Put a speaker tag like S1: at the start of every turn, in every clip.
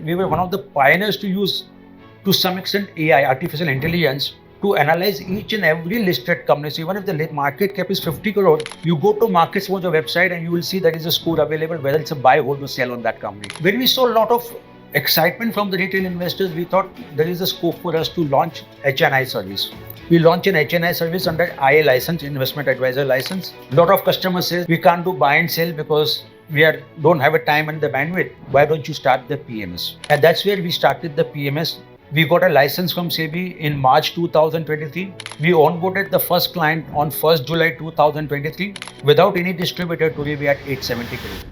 S1: we were one of the pioneers to use, to some extent, AI, artificial intelligence, to analyze each and every listed company. So even if the market cap is 50 crore, you go to MarketsMojo website and you will see there is a score available, whether it's a buy, hold, or sell on that company. When we saw a lot of excitement from the retail investors, we thought there is a scope for us to launch HNI service. We launched an HNI service under IA license, investment advisor license. A lot of customers say we can't do buy and sell because don't have a time and the bandwidth. Why don't you start the PMS? And that's where we started the PMS. We got a license from SEBI in March 2023. We onboarded the first client on 1st July 2023. Without any distributor, today we are at 870 crore.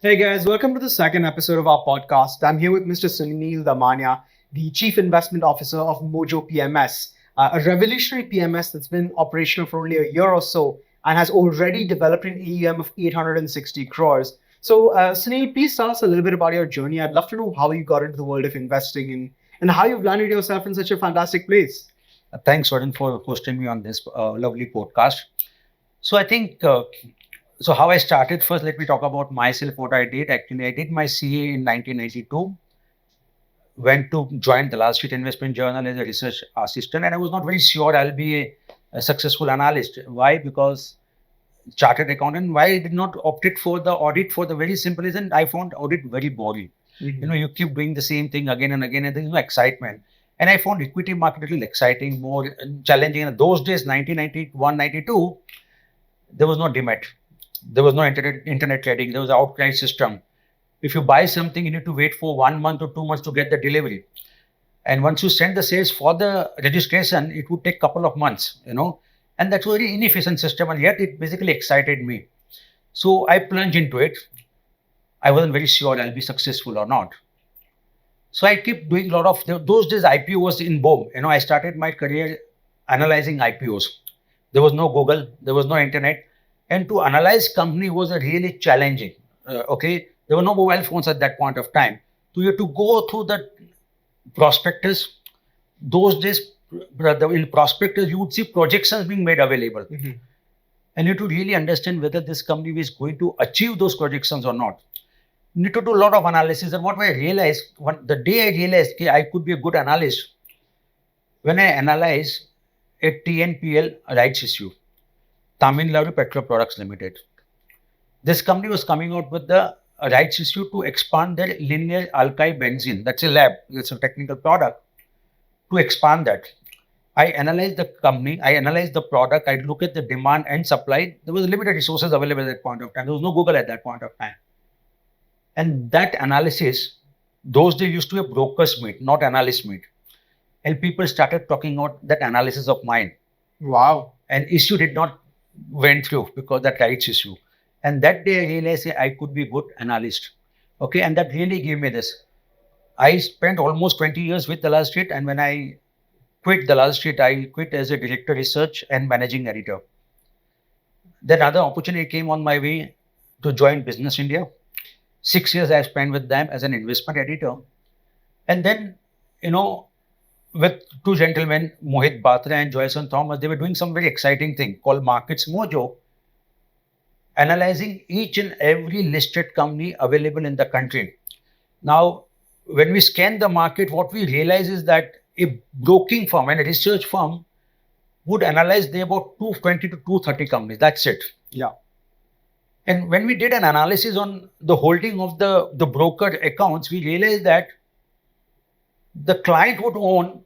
S2: Hey guys, welcome to the second episode of our podcast. I'm here with Mr. Sunil Damania, the Chief Investment Officer of MojoPMS, a revolutionary PMS that's been operational for only a year or so and has already developed an AUM of 860 crores. So Sunil, please tell us a little bit about your journey. I'd love to know how you got into the world of investing and how you've landed yourself in such a fantastic place.
S1: Thanks, Warren, for hosting me on this lovely podcast. So I think... So how I started, first let me talk about myself, what I did. Actually, I did my CA in 1982, went to join the Wall Street Investment Journal as a research assistant, and I was not very sure I'll be a successful analyst. Why? Because chartered accountant. Why I did not opt it for the audit? For the very simple reason, I found audit very boring.
S2: Mm-hmm.
S1: You keep doing the same thing again and again, and there is no excitement. And I found equity market a little exciting, more challenging. In those days, 1991, 92, there was no demat. There was no internet trading. There was an outright system. If you buy something, you need to wait for 1 month or 2 months to get the delivery. And once you send the sales for the registration, it would take a couple of months, And that's a very inefficient system, and yet it basically excited me. So I plunged into it. I wasn't very sure I'll be successful or not. So I kept doing a lot of, those days IPO was in boom. I started my career analyzing IPOs. There was no Google, there was no internet. And to analyze company was really challenging. There were no mobile phones at that point of time. So you had to go through the prospectus. Those days, in prospectus, you would see projections being made available.
S2: Mm-hmm.
S1: And you had to really understand whether this company is going to achieve those projections or not. You need to do a lot of analysis. And what I realized, the day I realized I could be a good analyst, when I analyzed a TNPL rights issue. Tamil Nadu Petro Products Limited. This company was coming out with the rights issue to expand their linear alkyl benzene. That's a lab. It's a technical product. To expand that, I analyzed the company. I analyzed the product. I look at the demand and supply. There was limited resources available at that point of time. There was no Google at that point of time. And that analysis, those days used to be a broker's meet, not analyst meet. And people started talking about that analysis of mine.
S2: Wow.
S1: And issue did not went through because that rights issue. And that day I realized I could be a good analyst. And that really gave me this. I spent almost 20 years with the Wall Street, and when I quit the Wall Street, I quit as a director research and managing editor. Then another opportunity came on my way to join Business India. 6 years I spent with them as an investment editor. And then, with two gentlemen, Mohit Batra and Joyson Thomas, they were doing some very exciting thing called MarketsMojo, analyzing each and every listed company available in the country. Now, when we scan the market, what we realize is that a broking firm and a research firm would analyze about 220 to 230 companies. That's it.
S2: Yeah.
S1: And when we did an analysis on the holding of the broker accounts, we realized that the client would own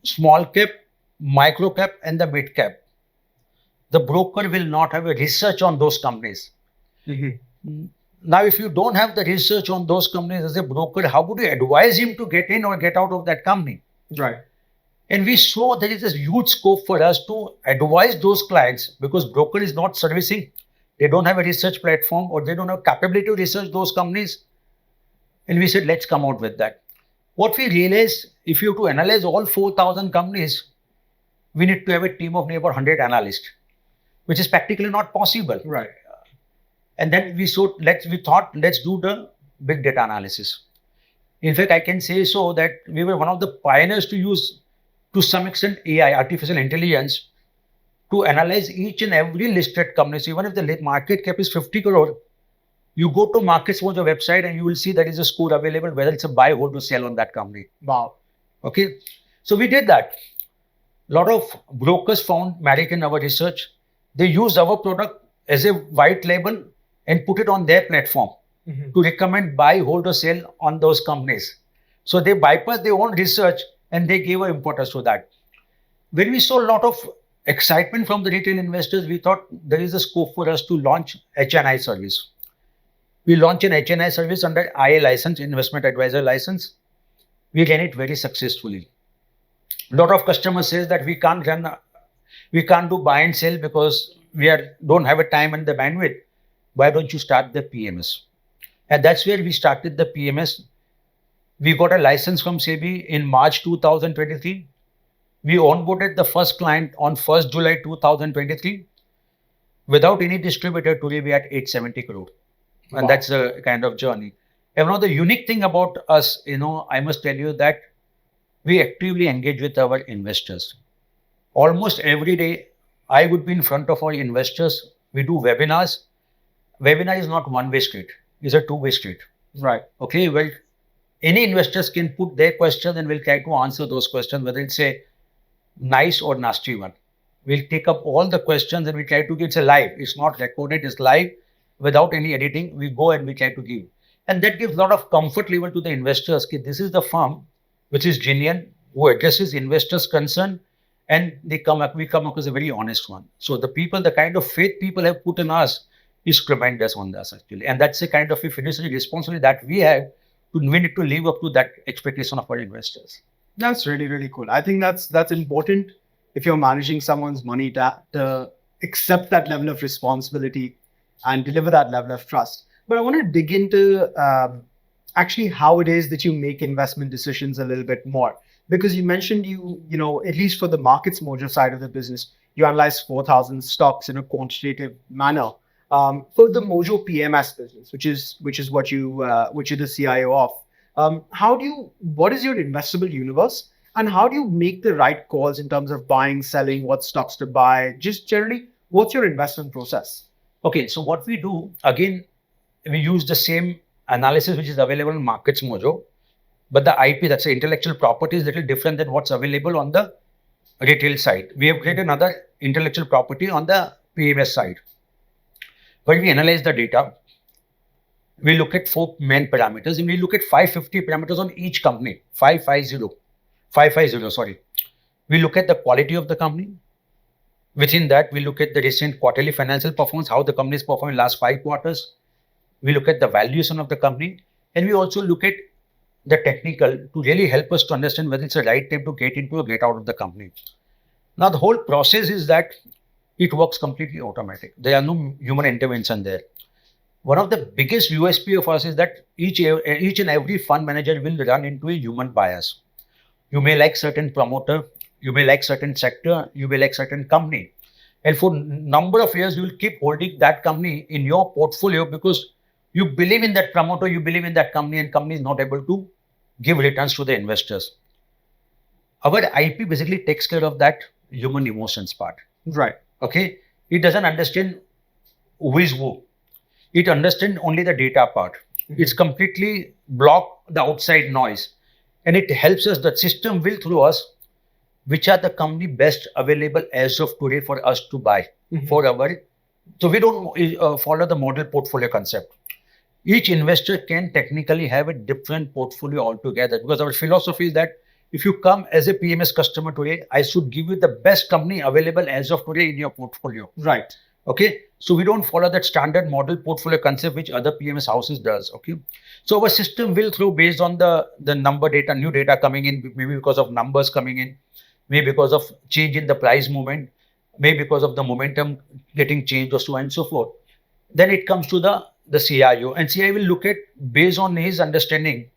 S1: small cap, micro cap, and the mid cap. The broker will not have a research on those companies.
S2: Mm-hmm.
S1: Now, if you don't have the research on those companies as a broker, how would you advise him to get in or get out of that company?
S2: Right.
S1: And we saw there is a huge scope for us to advise those clients because broker is not servicing. They don't have a research platform or they don't have capability to research those companies. And we said, let's come out with that. What we realized, if you have to analyze all 4,000 companies, we need to have a team of nearly 100 analysts, which is practically not possible.
S2: Right.
S1: And then we thought, let's do the big data analysis. In fact, I can say so that we were one of the pioneers to use, to some extent, AI, artificial intelligence, to analyze each and every listed company. So even if the market cap is 50 crore, you go to MarketsMojo website and you will see there is a score available, whether it's a buy, hold, or sell on that company.
S2: Wow.
S1: Okay. So we did that. A lot of brokers found merit in our research. They used our product as a white label and put it on their platform to recommend buy, hold, or sell on those companies. So they bypassed their own research and they gave importance to that. When we saw a lot of excitement from the retail investors, we thought there is a scope for us to launch HNI service. We launched an HNI service under IA license, investment advisor license. We ran it very successfully. A lot of customers says that we can't do buy and sell because don't have a time and the bandwidth. Why don't you start the PMS? And that's where we started the PMS. We got a license from SEBI in March 2023. We onboarded the first client on 1st July 2023. Without any distributor, today we are at 870 crore. And
S2: Wow.
S1: that's a kind of journey. And one of the unique thing about us, I must tell you that we actively engage with our investors. Almost every day, I would be in front of our investors. We do webinars. Webinar is not one-way street. It's a two-way street.
S2: Right.
S1: Okay, well, any investors can put their questions and we'll try to answer those questions, whether it's a nice or nasty one. We'll take up all the questions and we try to give. It's a live. It's not recorded. It's live without any editing. We go and we try to give. And that gives a lot of comfort level to the investors. Okay, this is the firm which is genuine, who addresses investors' concern, and we come up as a very honest one. So the kind of faith people have put in us is tremendous on us actually. And that's a kind of a fiduciary responsibility that we have. We need to live up to that expectation of our investors.
S2: That's really, really cool. I think that's important if you're managing someone's money to accept that level of responsibility and deliver that level of trust. But I want to dig into actually how it is that you make investment decisions a little bit more. Because you mentioned at least for the MarketsMojo side of the business, you analyze 4,000 stocks in a quantitative manner. For the MojoPMS business, which is what which you're the CIO of, what is your investable universe, and how do you make the right calls in terms of buying, selling, what stocks to buy? Just generally, what's your investment process?
S1: Okay, so what we do, again, we use the same analysis which is available in MarketsMojo, but the IP, that's the intellectual property, is a little different than what's available on the retail side. We have created another intellectual property on the PMS side. When we analyze the data, we look at 4 main parameters and we look at 550 parameters on each company. 550, sorry. We look at the quality of the company. Within that, we look at the recent quarterly financial performance, how the company is performing last 5 quarters. We look at the valuation of the company, and we also look at the technical to really help us to understand whether it's the right time to get into or get out of the company. Now, the whole process is that it works completely automatic. There are no human intervention there. One of the biggest USP of us is that each and every fund manager will run into a human bias. You may like certain promoter, you may like certain sector, you may like certain company. And for number of years, you will keep holding that company in your portfolio because you believe in that promoter, you believe in that company, and company is not able to give returns to the investors. Our IP basically takes care of that human emotions part.
S2: Right.
S1: Okay. It doesn't understand who is who. It understands only the data part. It's completely block the outside noise. And it helps us, the system will through us, which are the company best available as of today for us to buy for our. So we don't follow the model portfolio concept. Each investor can technically have a different portfolio altogether because our philosophy is that if you come as a PMS customer today, I should give you the best company available as of today in your portfolio.
S2: Right.
S1: Okay. So we don't follow that standard model portfolio concept which other PMS houses does. Okay. So our system will throw based on the number data, new data coming in, maybe because of numbers coming in, maybe because of change in the price movement, maybe because of the momentum getting changed or so on and so forth. Then it comes to the CIO, and CIO will look at based on his understanding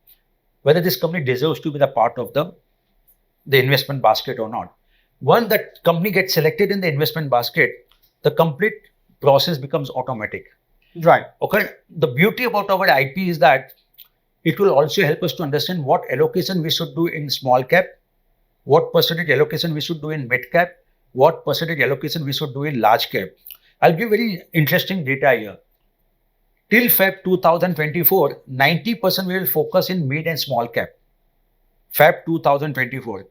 S1: whether this company deserves to be the part of the investment basket or not. Once that company gets selected in the investment basket, the complete process becomes automatic.
S2: Right.
S1: Okay. The beauty about our IP is that it will also help us to understand what allocation we should do in small cap, what percentage allocation we should do in mid cap, what percentage allocation we should do in large cap. I'll give very interesting data here. Till Feb 2024, 90% we will focus in mid and small cap. Feb 2024,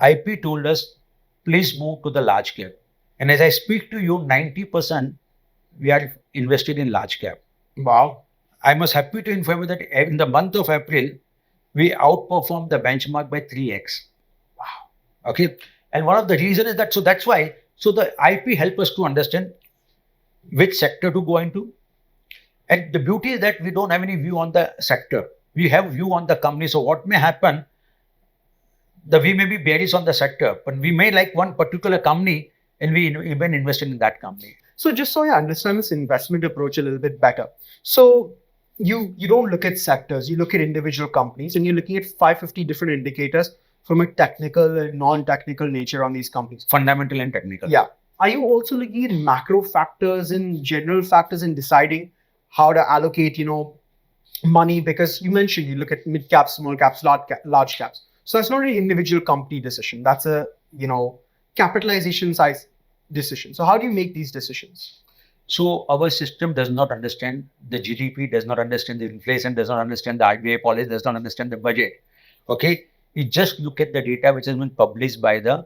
S1: IP told us, please move to the large cap. And as I speak to you, 90% we are invested in large cap.
S2: Wow.
S1: I must happy to inform you that in the month of April, we outperformed the benchmark by 3x. Wow. Okay. And one of the reasons is that, so that's why, so the IP help us to understand which sector to go into. And the beauty is that we don't have any view on the sector. We have view on the company. So what may happen, we may be bearish on the sector, but we may like one particular company and we even invested in that company.
S2: So just so I understand this investment approach a little bit better. So you don't look at sectors, you look at individual companies, and you're looking at 550 different indicators from a technical and non-technical nature on these companies.
S1: Fundamental and technical.
S2: Yeah. Are you also looking at macro factors and general factors in deciding how to allocate, money? Because you mentioned you look at mid caps, small caps, large caps. So that's not an individual company decision. That's a, capitalization size decision. So how do you make these decisions?
S1: So our system does not understand the GDP, does not understand the inflation, does not understand the RBI policy, does not understand the budget. Okay. It just look at the data which has been published by the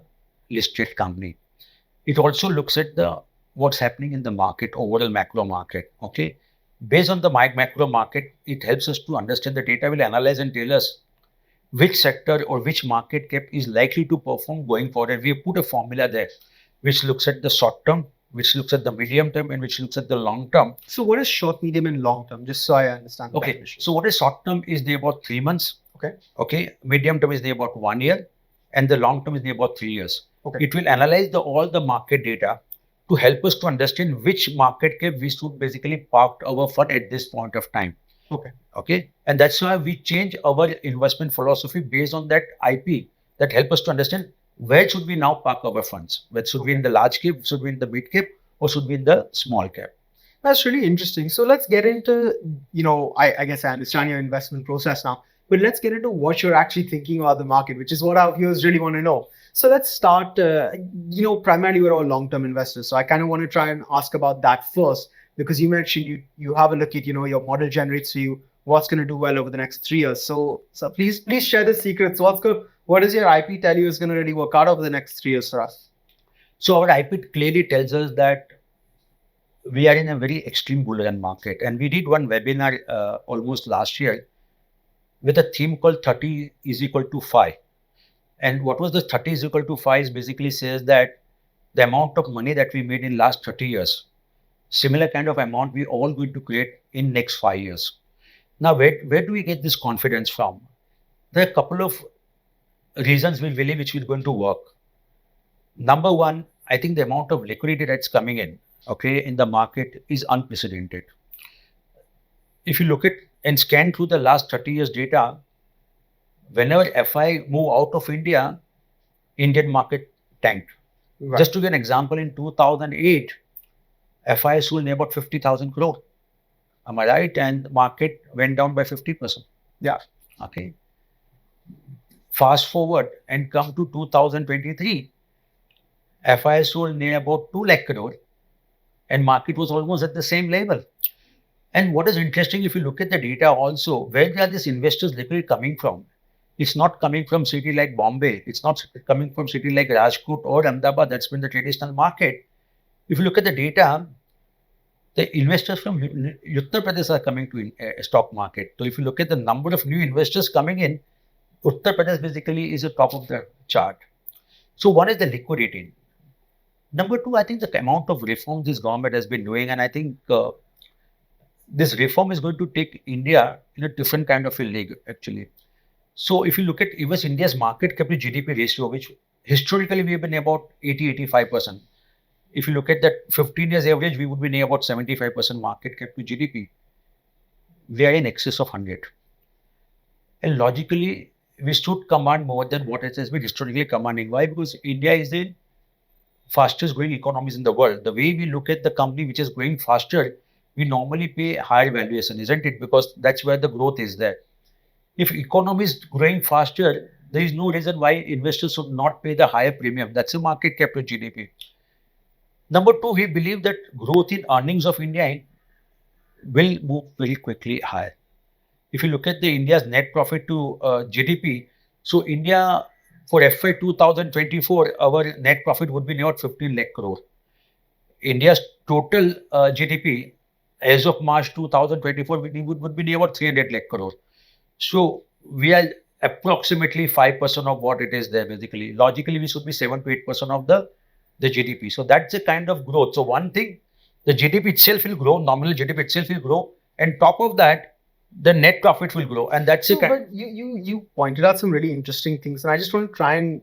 S1: listed company. It also looks at what's happening in the market, overall macro market. Okay. Based on the macro market, it helps us to understand the data, will analyze and tell us which sector or which market cap is likely to perform going forward. We put a formula there which looks at the short term, which looks at the medium term, and which looks at the long term.
S2: So what is short, medium, and long term? Just so I understand.
S1: Okay. So what is short term is near about 3 months.
S2: Okay.
S1: Okay. Medium term is near about 1 year, and the long term is near about 3 years.
S2: Okay.
S1: It will analyze all the market data to help us to understand which market cap we should basically park our fund at this point of time.
S2: Okay.
S1: Okay. And that's why we change our investment philosophy based on that IP that help us to understand where should we now park our funds. Whether should we in the large cap, should we in the mid cap, or should we in the small cap.
S2: That's really interesting. So let's get into, I guess I understand your investment process now, but let's get into what you're actually thinking about the market, which is what our viewers really want to know. So let's start, primarily we're all long-term investors. So I kind of want to try and ask about that first, because you mentioned you have a look at, your model generates for you what's going to do well over the next 3 years. So please share the secrets. What does your IP tell you is going to really work out over the next 3 years for us?
S1: So our IP clearly tells us that we are in a very extreme bull run market. And we did one webinar almost last year with a theme called 30 is equal to 5. And what was the 30 is equal to 5 is basically says that the amount of money that we made in last 30 years, similar kind of amount we all going to create in next 5 years. Now, where do we get this confidence from? There are a couple of reasons we believe which we're going to work. Number one, I think the amount of liquidity that's coming in, in the market is unprecedented. If you look at and scan through the last 30 years data, whenever FI move out of India, Indian market tanked. Right. Just to give an example, in 2008, FI sold near about 50,000 crore. Am I right? And the market went down by 50%.
S2: Yeah.
S1: Okay. Fast forward and come to 2023, FI sold near about 2 lakh crore and market was almost at the same level. And what is interesting, if you look at the data also, where are these investors liquidity coming from? It's not coming from city like Bombay. It's not coming from city like Rajkot or Ahmedabad. That's been the traditional market. If you look at the data, the investors from Uttar Pradesh are coming to stock market. So if you look at the number of new investors coming in, Uttar Pradesh basically is the top of the chart. So one is the liquidity. Number two, I think the amount of reforms this government has been doing, and I think this reform is going to take India in a different kind of a league, actually. So if you look at even India's market cap to GDP ratio, which historically we have been about 80-85%. If you look at that 15 years average, we would be near about 75% market cap to GDP. We are in excess of 100. And logically, we should command more than what it has been historically commanding. Why? Because India is the fastest growing economies in the world. The way we look at the company which is growing faster, we normally pay higher valuation, isn't it? Because that's where the growth is there. If economy is growing faster, there is no reason why investors should not pay the higher premium. That's a market cap to GDP. Number two, we believe that growth in earnings of India will move very quickly higher. If you look at the India's net profit to GDP, so India for FY 2024, our net profit would be near 15 lakh crore. India's total GDP as of March 2024 would be near about 300 lakh crore. So we are approximately 5% of what it is there basically. Logically, we should be 7 to 8% of the GDP. So that's the kind of growth. So one thing, the GDP itself will grow, nominal GDP itself will grow, and top of that, the net profit will grow. And that's
S2: So,
S1: the kind.
S2: but you pointed out some really interesting things, and I just want to try and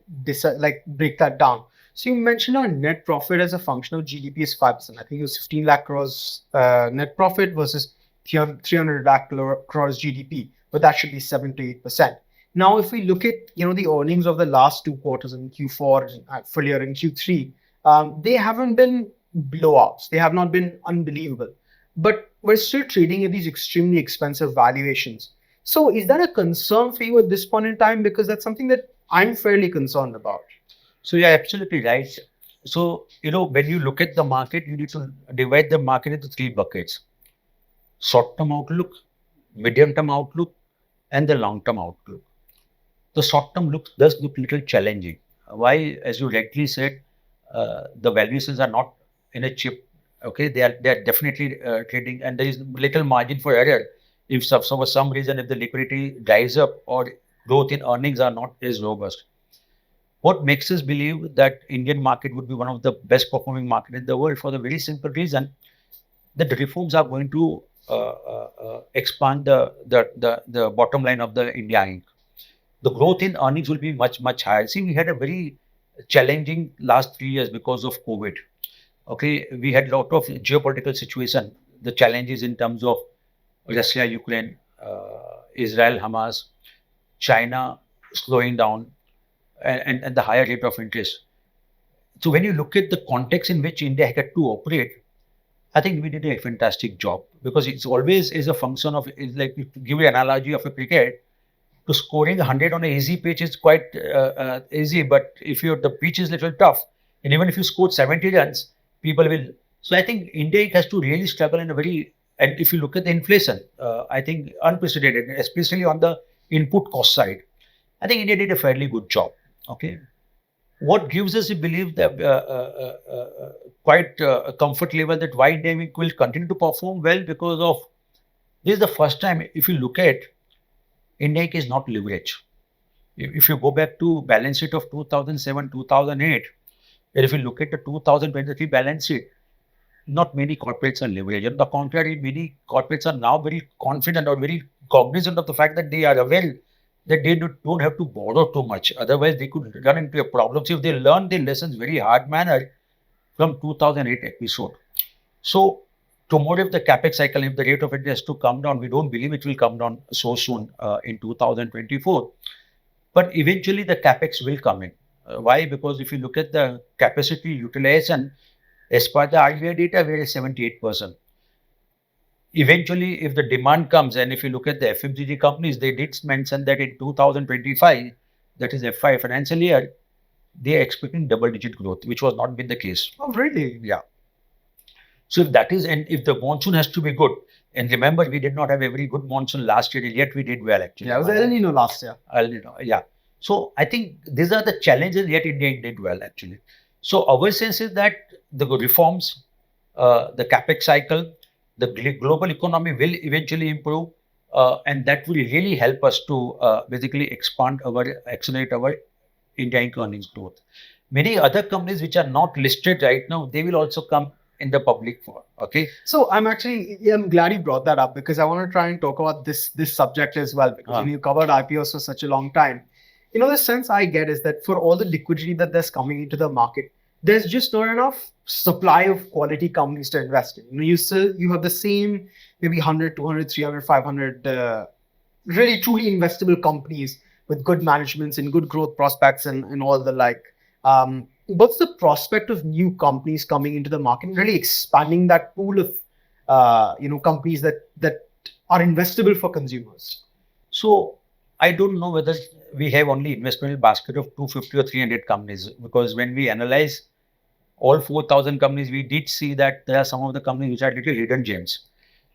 S2: break that down. So you mentioned our net profit as a function of GDP is 5%. I think it was 15 lakh crores net profit versus 300 lakh crores GDP, but that should be 7 to 8%. Now, if we look at the earnings of the last 2 quarters in Q4 and full year in Q3, they haven't been blowouts. They have not been unbelievable, but we're still trading at these extremely expensive valuations. So is that a concern for you at this point in time? Because that's something that I'm fairly concerned about.
S1: So you're absolutely right. So, when you look at the market, you need to divide the market into three buckets: short-term outlook, medium-term outlook, and the long-term outlook. The short-term does look little challenging. Why? As you rightly said, the valuations are not in a chip. Okay, they are definitely trading, and there is little margin for error. If for some reason, if the liquidity dries up or growth in earnings are not as robust. What makes us believe that Indian market would be one of the best performing market in the world for the very simple reason that the reforms are going to expand the bottom line of the India Inc. The growth in earnings will be much higher. See, we had a very challenging last 3 years because of COVID. Okay, we had a lot of geopolitical situation, the challenges in terms of Russia, Ukraine, Israel, Hamas, China slowing down, and the higher rate of interest. So when you look at the context in which India had to operate, I think we did a fantastic job, because it's always is a function of, it's like, to give you an analogy of a cricket, to scoring 100 on an easy pitch is quite easy, but if the pitch is little tough, and even if you score 70 runs, people will. So I think India has to really struggle in a very, and if you look at the inflation, I think unprecedented, especially on the input cost side. I think India did a fairly good job. Okay. What gives us a belief that quite a comfort level that why India will continue to perform well, because of this is the first time, if you look at India is not leverage. If you go back to balance sheet of 2007, 2008, and if you look at the 2023 balance sheet, not many corporates are leveraged. On the contrary, many corporates are now very confident or very cognizant of the fact that they are aware that they don't have to borrow too much. Otherwise, they could run into a problem. So if they learn their lessons very hard manner from 2008 episode. So tomorrow, if the capex cycle, if the rate of interest to come down, we don't believe it will come down so soon in 2024. But eventually, the capex will come in. Why? Because if you look at the capacity utilization, as per the RBI data, we are at 78%. Eventually, if the demand comes, and if you look at the FMCG companies, they did mention that in 2025, that is FY financial year, they are expecting double-digit growth, which was not been the case.
S2: Oh, really?
S1: Yeah. So if that is, and if the monsoon has to be good, and remember, we did not have a very good monsoon last year, yet we did well actually.
S2: Yeah, it was El Nino last year.
S1: El Nino, yeah. So I think these are the challenges, yet India did well actually. So our sense is that the reforms, the capex cycle, the global economy will eventually improve, and that will really help us to basically accelerate our India earnings growth. Many other companies which are not listed right now, they will also come in the public forum. Okay.
S2: So I'm glad you brought that up, because I want to try and talk about this subject as well, because you covered IPOs for such a long time. The sense I get is that for all the liquidity that's coming into the market, there's just not enough supply of quality companies to invest in. You have the same maybe 100, 200, 300, 500 really truly investable companies with good managements and good growth prospects and all the like. What's the prospect of new companies coming into the market and really expanding that pool of companies that are investable for consumers?
S1: So I don't know whether we have only investment basket of 250 or 300 companies, because when we analyze all 4,000 companies, we did see that there are some of the companies which are little hidden gems.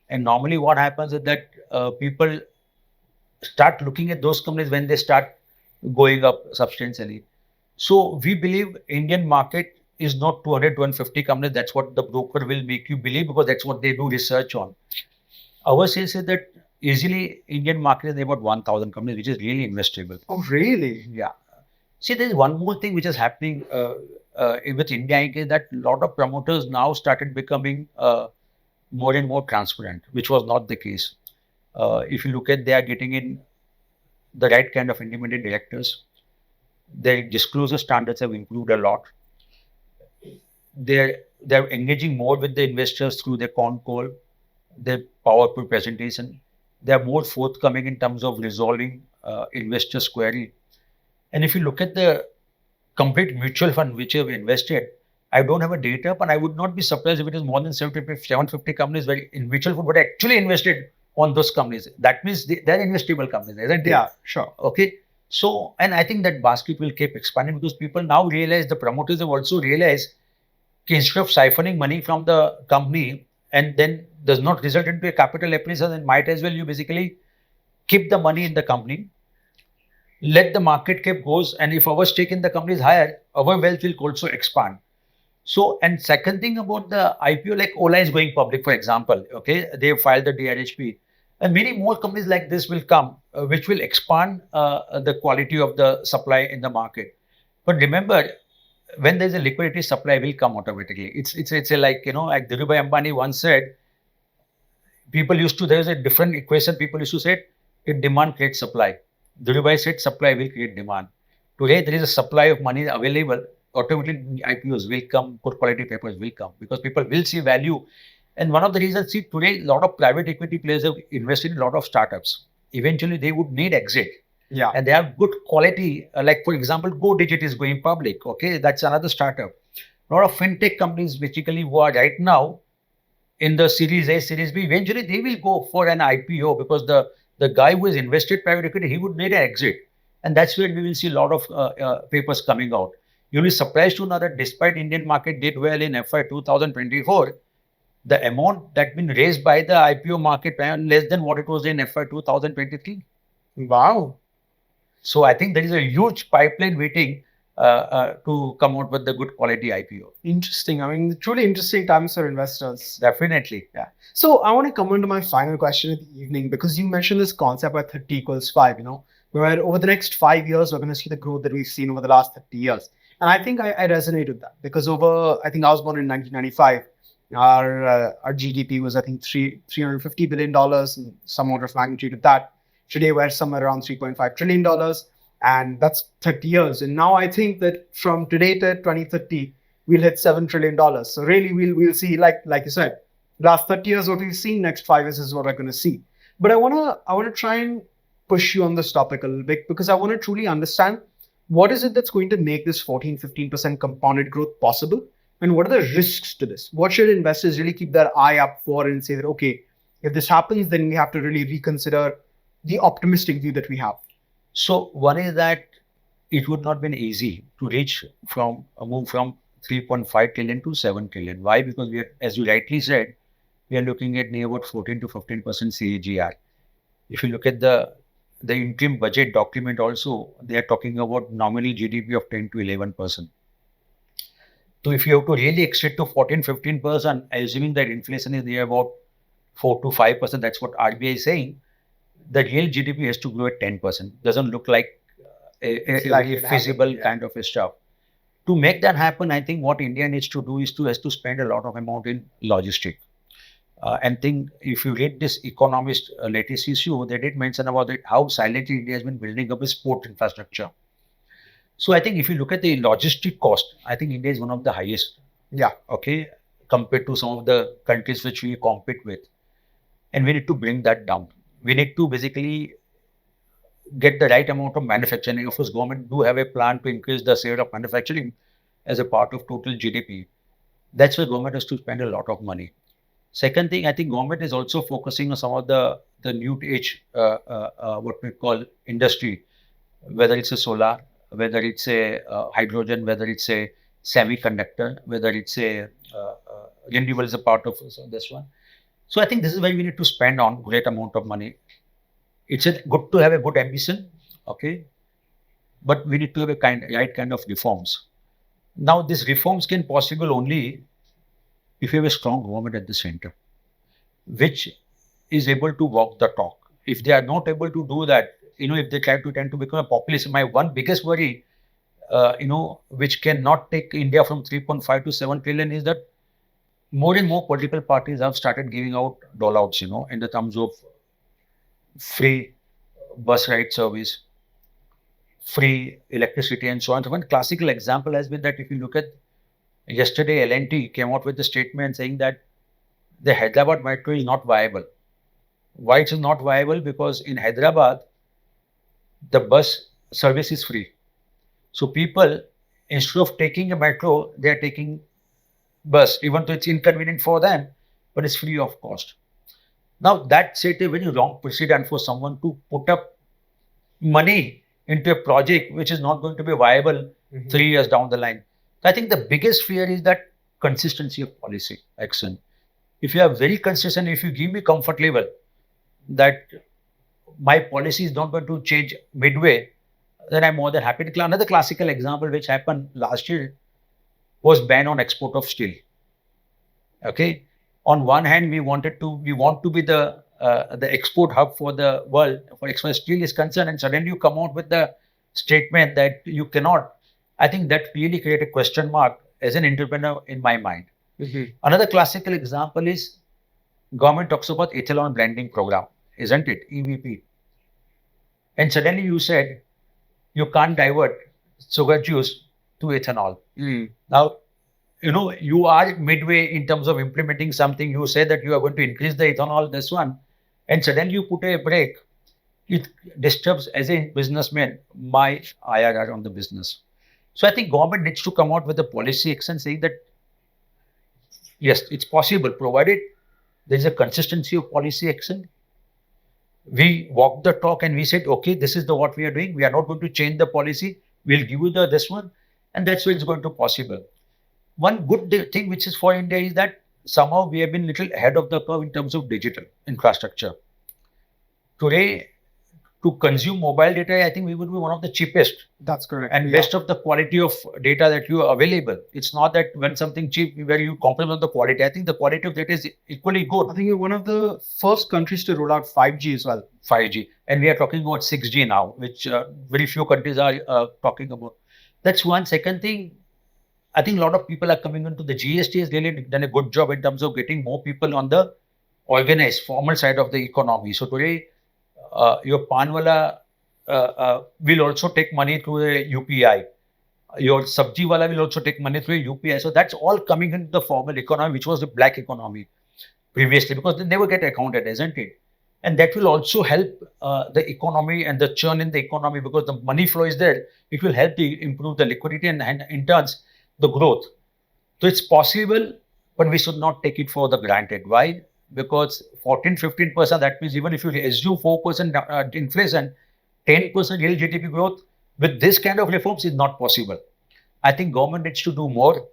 S1: And normally what happens is that people start looking at those companies when they start going up substantially. So we believe Indian market is not 200, 250 companies. That's what the broker will make you believe, because that's what they do research on. Our sense is that easily Indian market is about 1,000 companies, which is really investable.
S2: Oh, really?
S1: Yeah. See, there is one more thing which is happening with India Inc. is that a lot of promoters now started becoming more and more transparent, which was not the case. If you look at, they are getting in the right kind of independent directors. Their disclosure standards have improved a lot. They're engaging more with the investors through their con call, their PowerPoint presentation. They are more forthcoming in terms of resolving investors' query. And if you look at the complete mutual fund which have invested, I don't have a data, but I would not be surprised if it is more than 750 companies where in mutual fund but actually invested on those companies. That means they're investable companies, isn't it?
S2: Yeah, sure.
S1: Okay. So, and I think that basket will keep expanding, because people now realize, the promoters have also realized, instead of siphoning money from the company and then does not result into a capital appraisal, then might as well you basically keep the money in the company, let the market cap goes, and if our stake in the company is higher, our wealth will also expand. So, and second thing about the IPO, like Ola is going public, for example, okay, they have filed the DRHP, and many more companies like this will come, which will expand the quality of the supply in the market. But remember, when there's a liquidity, supply will come automatically. It's a, like, like Dhirubhai Ambani once said, there's a different equation. People used to say, if demand creates supply. Dhirubhai said, supply will create demand. Today, there is a supply of money available. Automatically, IPOs will come, good quality papers will come, because people will see value. And one of the reasons, see, today, a lot of private equity players have invested in a lot of startups. Eventually, they would need exit.
S2: Yeah.
S1: And they have good quality. Like, for example, GoDigit is going public. Okay, that's another startup. A lot of fintech companies basically who are right now in the Series A, Series B, eventually they will go for an IPO, because the guy who has invested private equity, he would need an exit. And that's where we will see a lot of papers coming out. You'll be surprised to know that despite Indian market did well in FY 2024, the amount that been raised by the IPO market less than what it was in FY 2023.
S2: Wow.
S1: So I think there is a huge pipeline waiting to come out with the good quality IPO.
S2: Interesting. I mean, truly interesting times for investors.
S1: Definitely.
S2: Yeah. So I want to come on to my final question of the evening, because you mentioned this concept at 30 equals 5, where over the next 5 years, we're going to see the growth that we've seen over the last 30 years. And I think I resonate with that, because I think I was born in 1995. Our GDP was, I think, $350 billion, and some order of magnitude of that. Today, we're somewhere around $3.5 trillion. And that's 30 years. And now I think that from today to 2030, we'll hit $7 trillion. So really, we'll see, like you said, last 30 years, what we've seen, next 5 years is what we're going to see. But I want to try and push you on this topic a little bit, because I want to truly understand, what is it that's going to make this 14-15% compounded growth possible? And what are the risks to this? What should investors really keep their eye up for and say that, okay, if this happens, then we have to really reconsider the optimistic view that we have?
S1: So one is that it would not been easy to move from 3.5 trillion to 7 trillion. Why? Because we are, as you rightly said, we are looking at near about 14 to 15% CAGR. If you look at the interim budget document also, they are talking about nominal GDP of 10 to 11%. So if you have to really exceed to 14-15%, assuming that inflation is near about 4 to 5%, that's what RBI is saying, the real GDP has to grow at 10%. Doesn't look like a very feasible kind of a stuff. To make that happen, I think what India needs to do is has to spend a lot of amount in logistics. And think, if you read this Economist latest issue, they did mention about it, how silently India has been building up its port infrastructure. So I think if you look at the logistic cost, I think India is one of the highest.
S2: Yeah.
S1: Okay. Compared to some of the countries which we compete with. And we need to bring that down. We need to basically get the right amount of manufacturing. Of course, government do have a plan to increase the share of manufacturing as a part of total GDP. That's where government has to spend a lot of money. Second thing, I think government is also focusing on some of the new age what we call industry, whether it's a solar, whether it's a hydrogen, whether it's a semiconductor, whether it's a renewable is a part of this one. So I think this is where we need to spend on great amount of money. It's good to have a good ambition, okay, but we need to have a right kind of reforms. Now, these reforms can possible only if you have a strong government at the center, which is able to walk the talk. If they are not able to do that, if they tend to become a populist, my one biggest worry, which cannot take India from 3.5 to 7 trillion is that more and more political parties have started giving out dole-outs, in the terms of free bus ride service, free electricity, and so on. So one classical example has been that if you look at yesterday, L&T came out with a statement saying that the Hyderabad metro is not viable. Why it is not viable? Because in Hyderabad, the bus service is free. So people, instead of taking a metro, they are taking bus, even though it's inconvenient for them, but it's free of cost. Now that set a very wrong precedent for someone to put up money into a project which is not going to be viable 3 years down the line. I think the biggest fear is that consistency of policy action. If you are very consistent, if you give me comfort level that my policy is not going to change midway, then I'm more than happy to. Another classical example which happened last year was ban on export of steel. Okay, on one hand, we want to be the export hub for the world for export steel is concerned, and suddenly you come out with the statement that you cannot. I think that really created a question mark as an entrepreneur in my mind. Another classical example is government talks about ethanol blending program, isn't it? EVP. And suddenly you said you can't divert sugar juice to ethanol. Now, you are midway in terms of implementing something. You say that you are going to increase the ethanol, this one, and suddenly you put a break. It disturbs, as a businessman, my IRR on the business. So I think government needs to come out with a policy action saying that, yes, it's possible, provided there is a consistency of policy action. We walked the talk and we said, okay, this is what we are doing. We are not going to change the policy. We'll give you this one. And that's where it's going to possible. One good thing which is for India is that somehow we have been little ahead of the curve in terms of digital infrastructure. Today, to consume mobile data, I think we would be one of the cheapest.
S2: That's correct.
S1: And best of the quality of data that you are available. It's not that when something cheap, where you compromise the quality. I think the quality of data is equally good.
S2: I think you're one of the first countries to roll out 5G as well.
S1: 5G. And we are talking about 6G now, which very few countries are talking about. That's one. Second thing, I think a lot of people are coming into the GST has really done a good job in terms of getting more people on the organized, formal side of the economy. So today, your panwala will also take money through a UPI. Your sabji wala will also take money through a UPI. So that's all coming into the formal economy, which was the black economy previously, because they never get accounted, isn't it? And that will also help the economy and the churn in the economy, because the money flow is there. It will help improve the liquidity and in turns the growth. So it's possible, but we should not take it for the granted. Why? Because 14-15%, that means even if you assume 4% inflation, 10% real GDP growth with this kind of reforms is not possible. I think government needs to do more.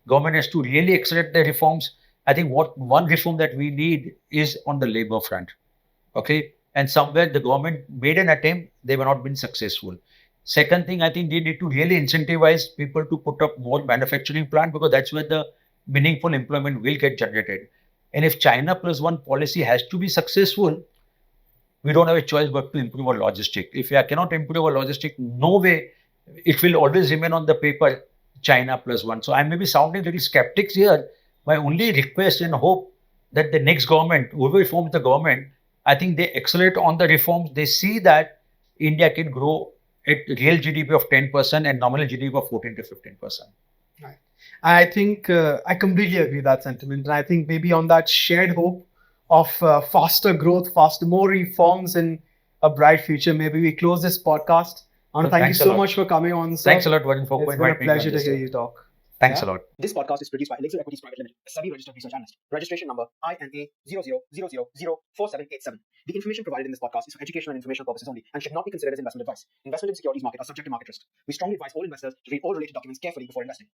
S1: Government has to really accelerate the reforms. I think one reform that we need is on the labor front. Okay. And somewhere the government made an attempt, they were not been successful. Second thing, I think they need to really incentivize people to put up more manufacturing plant, because that's where the meaningful employment will get generated. And if China plus one policy has to be successful, we don't have a choice but to improve our logistic. If we cannot improve our logistic, no way, it will always remain on the paper, China plus one. So I may be sounding little skeptics here. My only request and hope that the next government, whoever reforms the government, I think they accelerate on the reforms. They see that India can grow at real GDP of 10% and nominal GDP of 14-15%.
S2: Right. I think I completely agree with that sentiment. And I think maybe on that shared hope of faster growth, more reforms and a bright future, maybe we close this podcast. I want to thank you so much for coming on, sir.
S1: Thanks a lot, Varun, for
S2: inviting me. It's been a pleasure to hear you talk.
S1: Thanks
S2: Yeah.
S1: a lot.
S2: This podcast is produced by Elixir Equities Private Limited, a SEBI-registered research analyst. Registration number INA00004787. The information provided in this podcast is for educational and informational purposes only and should not be considered as investment advice. Investment in securities market are subject to market risk. We strongly advise all investors to read all related documents carefully before investing.